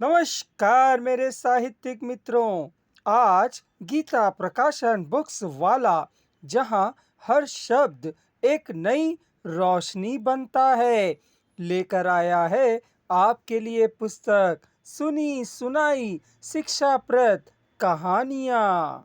नमस्कार मेरे साहित्यिक मित्रों। आज गीता प्रकाशन बुक्स वाला जहां हर शब्द एक नई रोशनी बनता है, लेकर आया है आपके लिए पुस्तक सुनी सुनाई शिक्षाप्रद कहानियां।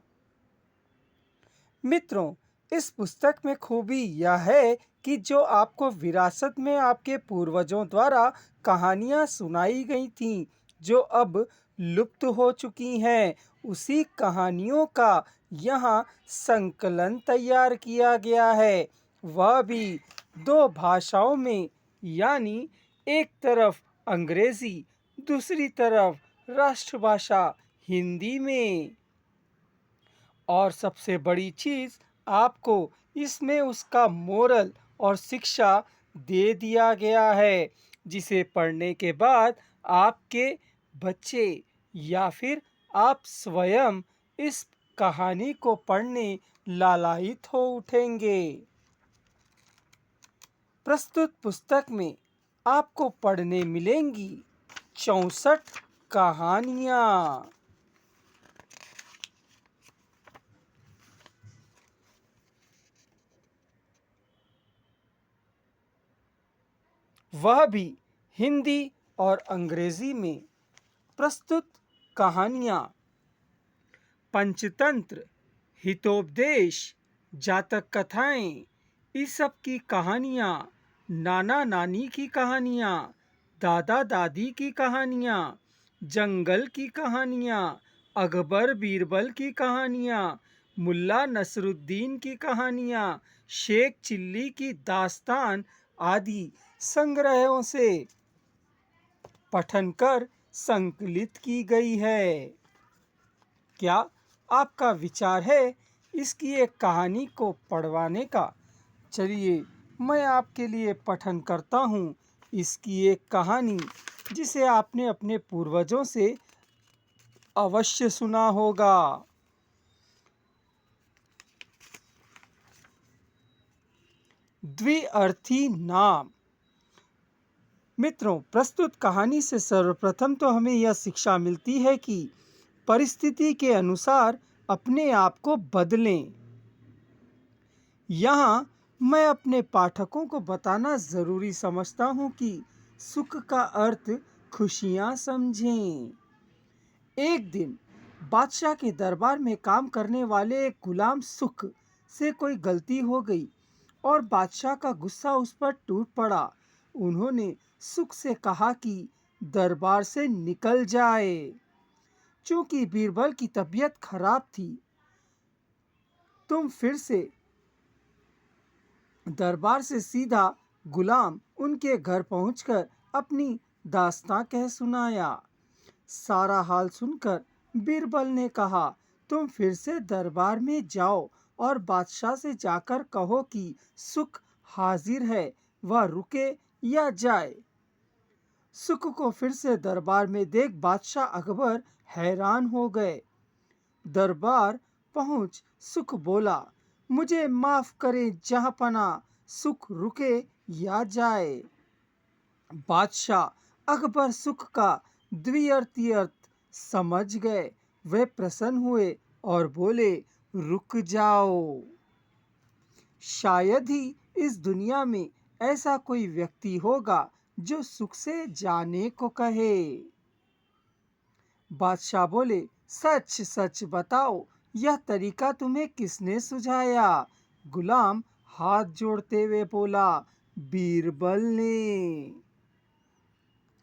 मित्रों, इस पुस्तक में खूबी यह है कि जो आपको विरासत में आपके पूर्वजों द्वारा कहानियां सुनाई गई थीं, जो अब लुप्त हो चुकी हैं, उसी कहानियों का यहाँ संकलन तैयार किया गया है, वह भी दो भाषाओं में। यानी एक तरफ अंग्रेजी, दूसरी तरफ राष्ट्रभाषा हिंदी में। और सबसे बड़ी चीज, आपको इसमें उसका मोरल और शिक्षा दे दिया गया है, जिसे पढ़ने के बाद आपके बच्चे या फिर आप स्वयं इस कहानी को पढ़ने लालायित हो उठेंगे। प्रस्तुत पुस्तक में आपको पढ़ने मिलेंगी 64 कहानियां। वह भी हिंदी और अंग्रेजी में। प्रस्तुत कहानियां पंचतंत्र, हितोपदेश, जातक कथाएं, ईसप की कहानियां, नाना नानी की कहानियां, दादा दादी की कहानियां, जंगल की कहानियां, अकबर बीरबल की कहानियां, मुल्ला नसरुद्दीन की कहानियां, शेख चिल्ली की दास्तान आदि संग्रहों से पठन कर संकलित की गई है। क्या आपका विचार है इसकी एक कहानी को पढ़वाने का? चलिए मैं आपके लिए पठन करता हूँ इसकी एक कहानी, जिसे आपने अपने पूर्वजों से अवश्य सुना होगा। द्विअर्थी नाम। मित्रों, प्रस्तुत कहानी से सर्वप्रथम तो हमें यह शिक्षा मिलती है कि परिस्थिति के अनुसार अपने आप को बदलें। यहाँ मैं अपने पाठकों को बताना जरूरी समझता हूँ कि सुख का अर्थ खुशियाँ समझें। एक दिन बादशाह के दरबार में काम करने वाले एक गुलाम सुख से कोई गलती हो गई और बादशाह का गुस्सा उस पर टूट पड़ा। उन्होंने सुख से कहा कि दरबार से निकल जाए। चूंकि बीरबल की तबीयत खराब थी, तुम फिर से दरबार से सीधा गुलाम उनके घर पहुंचकर अपनी दास्तां कह सुनाया। सारा हाल सुनकर बीरबल ने कहा, तुम फिर से दरबार में जाओ और बादशाह से जाकर कहो कि सुख हाजिर है, वह रुके या जाए। सुख को फिर से दरबार में देख बादशाह अकबर हैरान हो गए। दरबार पहुंच सुख बोला, मुझे माफ करें जहांपना, सुख रुके या जाए। बादशाह अकबर सुख का द्विअर्थी अर्थ समझ गए। वे प्रसन्न हुए और बोले, रुक जाओ। शायद ही इस दुनिया में ऐसा कोई व्यक्ति होगा जो सुख से जाने को कहे। बादशाह बोले, सच सच बताओ, यह तरीका तुम्हें किसने सुझाया? गुलाम हाथ जोड़ते हुए बोला, बीरबल ने।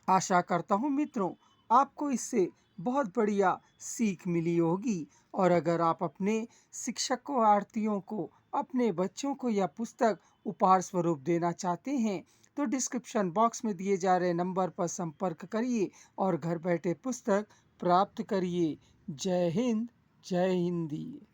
आशा करता हूँ मित्रों, आपको इससे बहुत बढ़िया सीख मिली होगी। और अगर आप अपने शिक्षकों को, अपने बच्चों को यह पुस्तक उपहार स्वरूप देना चाहते हैं, तो डिस्क्रिप्शन बॉक्स में दिए जा रहे नंबर पर संपर्क करिए और घर बैठे पुस्तक प्राप्त करिए। जय हिंद, जय हिंदी।